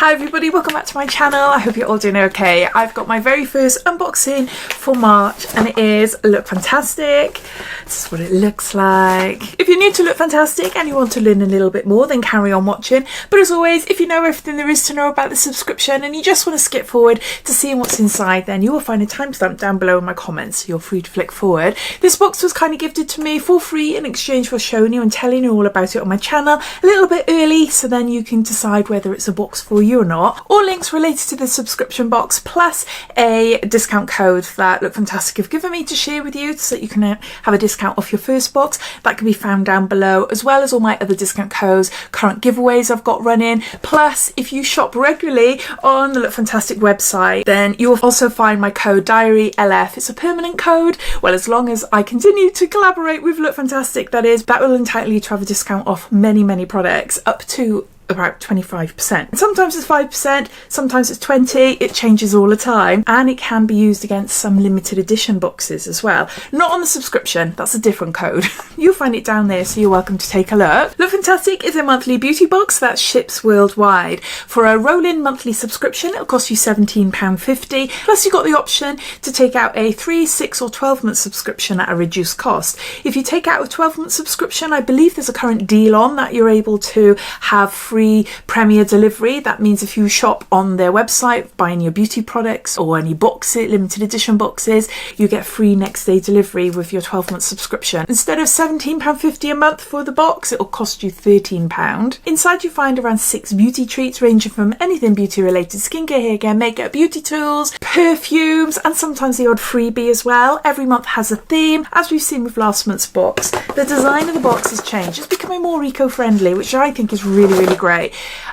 Hi everybody, welcome back to my channel. I hope you're all doing okay. I've got my very first unboxing for March and it is Lookfantastic. This is what it looks like. If you're new to Lookfantastic and you want to learn a little bit more, then carry on watching. But as always, if you know everything there is to know about the subscription and you just want to skip forward to seeing what's inside, then you will find a timestamp down below in my comments. You're free to flick forward. This box was kind of gifted to me for free in exchange for showing you and telling you all about it on my channel a little bit early, so then you can decide whether it's a box for you or not. All links related to the subscription box plus a discount code that Lookfantastic have given me to share with you so that you can have a discount off your first box. That can be found down below, as well as all my other discount codes, current giveaways I've got running. Plus, if you shop regularly on the Lookfantastic website, then you will also find my code DiaryLF. It's a permanent code. Well, as long as I continue to collaborate with Lookfantastic, that is, that will entitle you to have a discount off many products up to about 25%. Sometimes it's 5%, sometimes it's 20%, it changes all the time, and it can be used against some limited edition boxes as well. Not on the subscription, that's a different code. You'll find it down there, so you're welcome to take a look. Lookfantastic is a monthly beauty box that ships worldwide. For a rolling monthly subscription, it'll cost you £17.50, plus you've got the option to take out a 3, 6 or 12-month subscription at a reduced cost. If you take out a 12-month subscription, I believe there's a current deal on that you're able to have free premier delivery. That means if you shop on their website buying your beauty products or any boxes, limited edition boxes, you get free next day delivery with your 12-month subscription. Instead of £17.50 a month for the box, it'll cost you £13. Inside you find around 6 beauty treats ranging from anything beauty related: skincare, hair care, makeup, beauty tools, perfumes, and sometimes the odd freebie as well. Every month has a theme, as we've seen with last month's box. The design of the box has changed. It's becoming more eco-friendly, which I think is really great.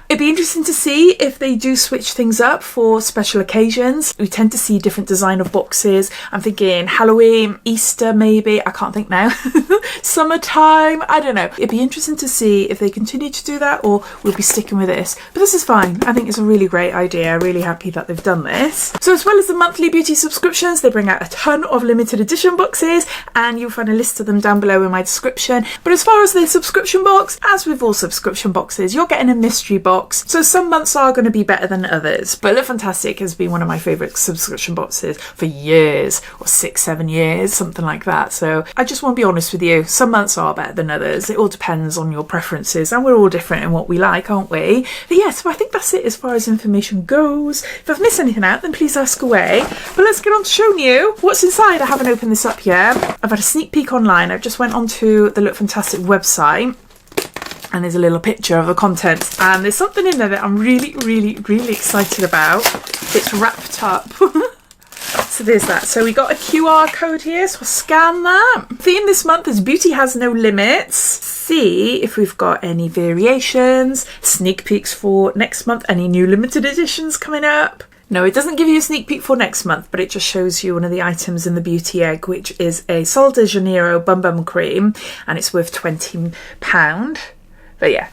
It'd be interesting to see if they do switch things up for special occasions. We tend to see different design of boxes. I'm thinking Halloween, Easter maybe, I can't think now. Summertime, I don't know. It'd be interesting to see if they continue to do that or we'll be sticking with this. But this is fine. I think it's a really great idea. Really happy that they've done this. So as well as the monthly beauty subscriptions, they bring out a ton of limited edition boxes, and you'll find a list of them down below in my description. But as far as the subscription box, as with all subscription boxes, you're getting a mystery box. So some months are going to be better than others. But Lookfantastic has been one of my favourite subscription boxes for years, or 6-7 years, something like that. So I just want to be honest with you. Some months are better than others. It all depends on your preferences, and we're all different in what we like, aren't we? But yeah, so I think that's it as far as information goes. If I've missed anything out, then please ask away. But let's get on to showing you what's inside. I haven't opened this up yet. I've had a sneak peek online. I've just went onto the Lookfantastic website, and there's a little picture of the contents, and there's something in there that I'm really excited about. It's wrapped up. So there's that. So we got a QR code here, so I'll scan that. Theme this month is Beauty Has No Limits. See if we've got any variations, sneak peeks for next month, any new limited editions coming up. No, it doesn't give you a sneak peek for next month, but it just shows you one of the items in the beauty egg, which is a Sol de Janeiro Bum Cream, and it's worth £20. But yeah,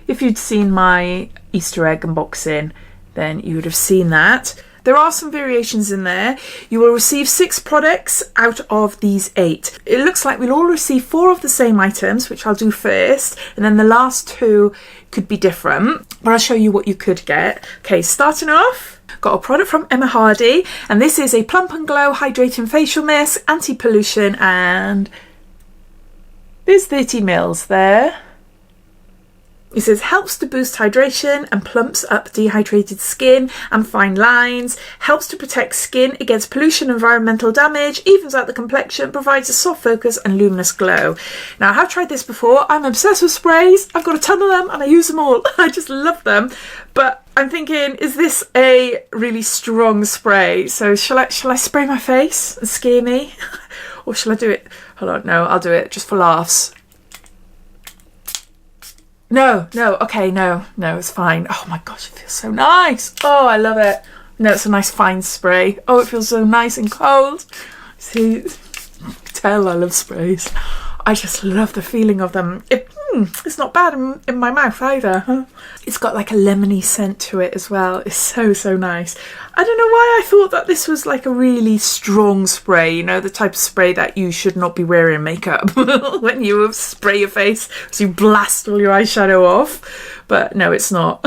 if you'd seen my Easter egg unboxing, then you would have seen that. There are some variations in there. You will receive 6 products out of these 8. It looks like we'll all receive 4 of the same items, which I'll do first, and then the last 2 could be different, but I'll show you what you could get. Okay, starting off, got a product from Emma Hardy, and this is a Plump and Glow Hydrating Facial Mist, Anti-Pollution, and there's 30 mils there. It says helps to boost hydration and plumps up dehydrated skin and fine lines, helps to protect skin against pollution and environmental damage, evens out the complexion, provides a soft focus and luminous glow. Now I have tried this before. I'm obsessed with sprays. I've got a ton of them and I use them all. I just love them. But I'm thinking, is this a really strong spray? So shall I spray my face and scare me? Or shall I do it? Hold on, no, I'll do it just for laughs. No, okay, no, it's fine. Oh my gosh, it feels so nice. Oh, I love it. No, it's a nice fine spray. Oh, it feels so nice and cold. See, you can tell I love sprays. I just love the feeling of them. It's not bad in my mouth either. Huh? It's got like a lemony scent to it as well. It's so nice. I don't know why I thought that this was like a really strong spray, you know, the type of spray that you should not be wearing makeup when you spray your face so you blast all your eyeshadow off. But no, it's not.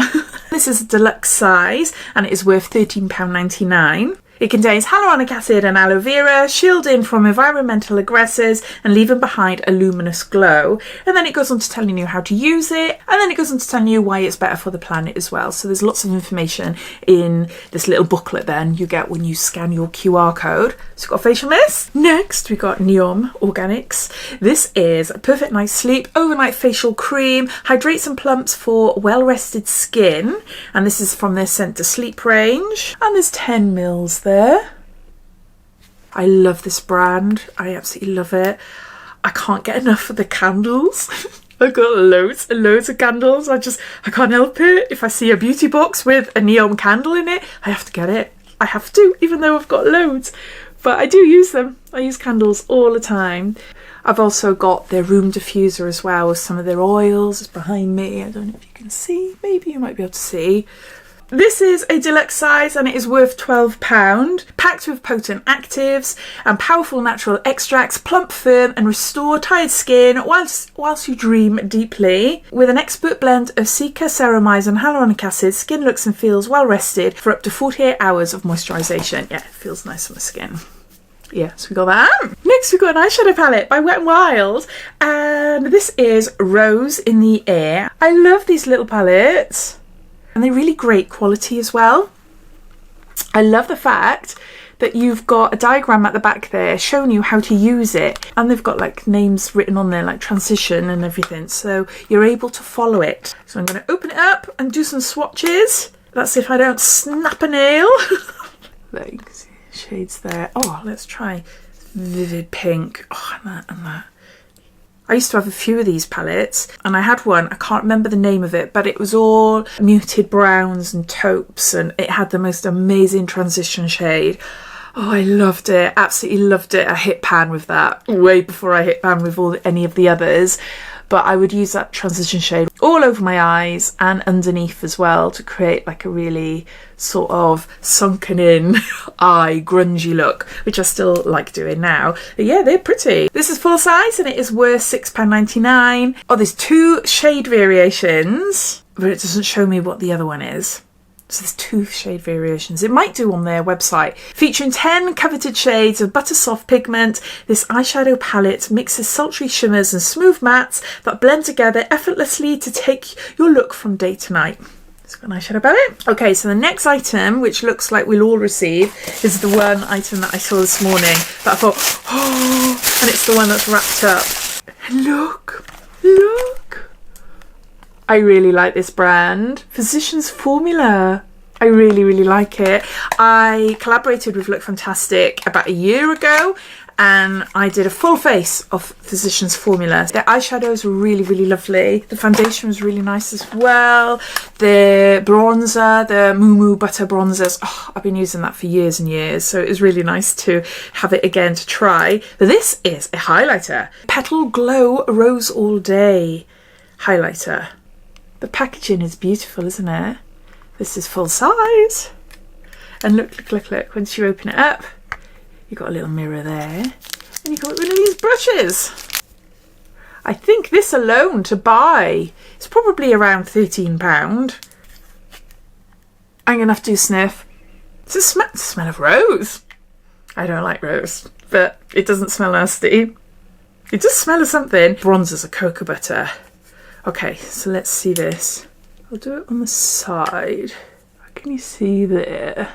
This is a deluxe size and it is worth £13.99. It contains hyaluronic acid and aloe vera, shielding from environmental aggressors and leaving behind a luminous glow. And then it goes on to telling you how to use it, and then it goes on to telling you why it's better for the planet as well. So there's lots of information in this little booklet then you get when you scan your QR code. So we've got a facial mist. Next we got Neom Organics. This is a perfect night's sleep overnight facial cream, hydrates and plumps for well-rested skin. And this is from their Scent to Sleep range. And there's 10 mils there. I love this brand. I absolutely love it. I can't get enough of the candles. I've got loads and loads of candles. I can't help it. If I see a beauty box with a neon candle in it, I have to get it. I have to, even though I've got loads. But I do use them. I use candles all the time. I've also got their room diffuser as well with some of their oils. It's behind me. I don't know if you can see. Maybe you might be able to see. This is a deluxe size and it is worth £12, packed with potent actives and powerful natural extracts, plump, firm and restore tired skin whilst you dream deeply. With an expert blend of cica, ceramide and hyaluronic acid, skin looks and feels well rested for up to 48 hours of moisturisation. Yeah, it feels nice on the skin. Yeah, so we got that. Next we got an eyeshadow palette by Wet n Wild, and this is Rose in the Air. I love these little palettes. And they're really great quality as well. I love the fact that you've got a diagram at the back there showing you how to use it. And they've got like names written on there, like transition and everything. So you're able to follow it. So I'm going to open it up and do some swatches. That's if I don't snap a nail. There you can see shades there. Oh, let's try Vivid Pink. Oh, and that. I used to have a few of these palettes and I had one, I can't remember the name of it, but it was all muted browns and taupes and it had the most amazing transition shade. Oh, I loved it, absolutely loved it. I hit pan with that way before I hit pan with any of the others. But I would use that transition shade all over my eyes and underneath as well to create like a really sort of sunken in eye grungy look, which I still like doing now. But yeah, they're pretty. This is full size and it is worth £6.99. Oh, there's 2 shade variations, but it doesn't show me what the other one is. So there's 2 shade variations. It might do on their website. Featuring 10 coveted shades of butter soft pigment, this eyeshadow palette mixes sultry shimmers and smooth mattes that blend together effortlessly to take your look from day to night. It's got an eyeshadow palette. Okay, so the next item, which looks like we'll all receive, is the one item that I saw this morning that I thought, oh, and it's the one that's wrapped up. Look, look. I really like this brand, Physicians Formula. I really, really like it. I collaborated with Lookfantastic about a year ago and I did a full face of Physicians Formula. Their eyeshadows were really, really lovely. The foundation was really nice as well. The bronzer, the Moo Moo Butter bronzers, oh, I've been using that for years and years, so it was really nice to have it again to try. But this is a highlighter. Petal Glow Rose All Day highlighter. The packaging is beautiful, isn't it? This is full size. And look, look, look, look. Once you open it up, you've got a little mirror there. And you've got one of these brushes. I think this alone to buy is probably around £13. I'm going to have to do a sniff. It's the smell of rose. I don't like rose, but it doesn't smell nasty. It does smell of something. Bronzer's a cocoa butter. Okay, so let's see this. I'll do it on the side. What can you see there?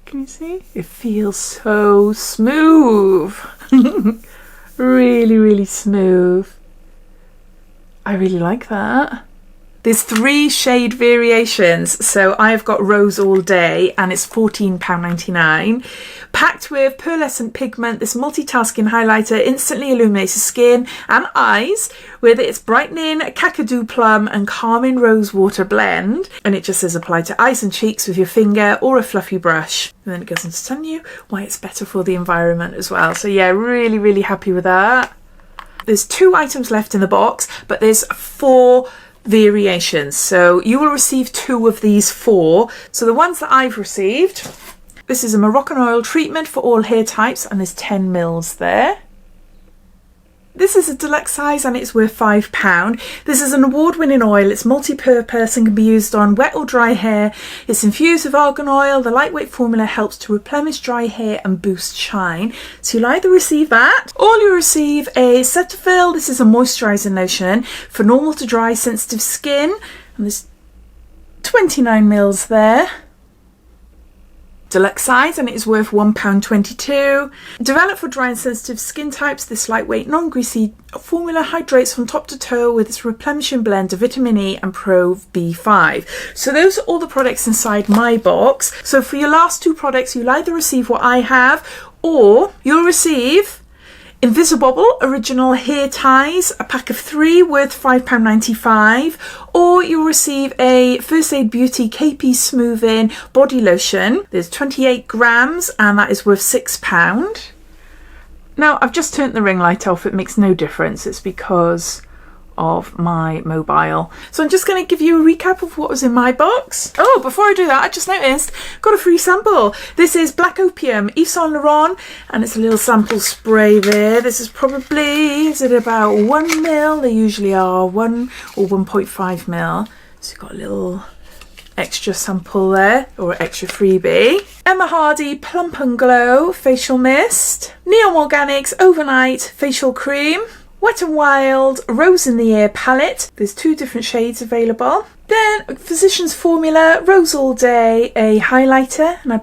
Can you see? It feels so smooth. Really, really smooth. I really like that. There's 3 shade variations. So I've got Rose All Day and it's £14.99. Packed with pearlescent pigment, this multitasking highlighter instantly illuminates the skin and eyes with its brightening Kakadu Plum and calming rose water blend. And it just says apply to eyes and cheeks with your finger or a fluffy brush. And then it goes on to tell you why it's better for the environment as well. So yeah, really, really happy with that. There's 2 items left in the box, but there's 4 variations. So you will receive 2 of these 4. So the ones that I've received, this is a Moroccan oil treatment for all hair types and there's 10 mils there. This is a deluxe size and it's worth £5. This is an award-winning oil. It's multi-purpose and can be used on wet or dry hair. It's infused with argan oil. The lightweight formula helps to replenish dry hair and boost shine. So you'll either receive that or you'll receive a Cetaphil. This is a moisturising lotion for normal to dry sensitive skin. And there's 29 mils there. Deluxe size and it is worth £1.22. Developed for dry and sensitive skin types, this lightweight non-greasy formula hydrates from top to toe with its replenishing blend of vitamin E and Pro B5. So those are all the products inside my box. So for your last two products, you'll either receive what I have or you'll receive Invisible original hair ties, a pack of 3 worth £5.95, or you'll receive a First Aid Beauty KP Smoothing body lotion. There's 28 grams and that is worth £6. Now I've just turned the ring light off. It makes no difference. It's because of my mobile. So I'm just going to give you a recap of what was in my box. Oh, before I do that, I just noticed got a free sample. This is Black Opium, Yves Saint Laurent, and it's a little sample spray there. This is probably, is it about 1 mil? They usually are 1 or 1.5 mil. So you've got a little extra sample there, or extra freebie. Emma Hardy Plump and Glow Facial Mist. Neon Organics Overnight Facial Cream. Wet n Wild Rose in the Air palette. There's 2 different shades available. Then Physicians Formula Rose All Day, a highlighter, and I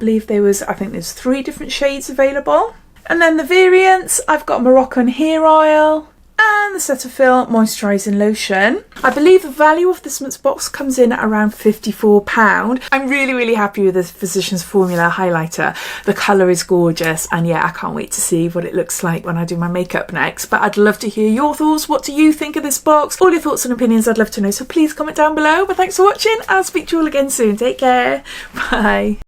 think there's 3 different shades available. And then the variants, I've got Moroccan hair oil and the Cetaphil moisturising lotion. I believe the value of this month's box comes in at around £54. I'm really happy with this Physicians Formula highlighter. The colour is gorgeous, and yeah, I can't wait to see what it looks like when I do my makeup next. But I'd love to hear your thoughts. What do you think of this box? All your thoughts and opinions I'd love to know, so please comment down below. But thanks for watching. I'll speak to you all again soon. Take care. Bye.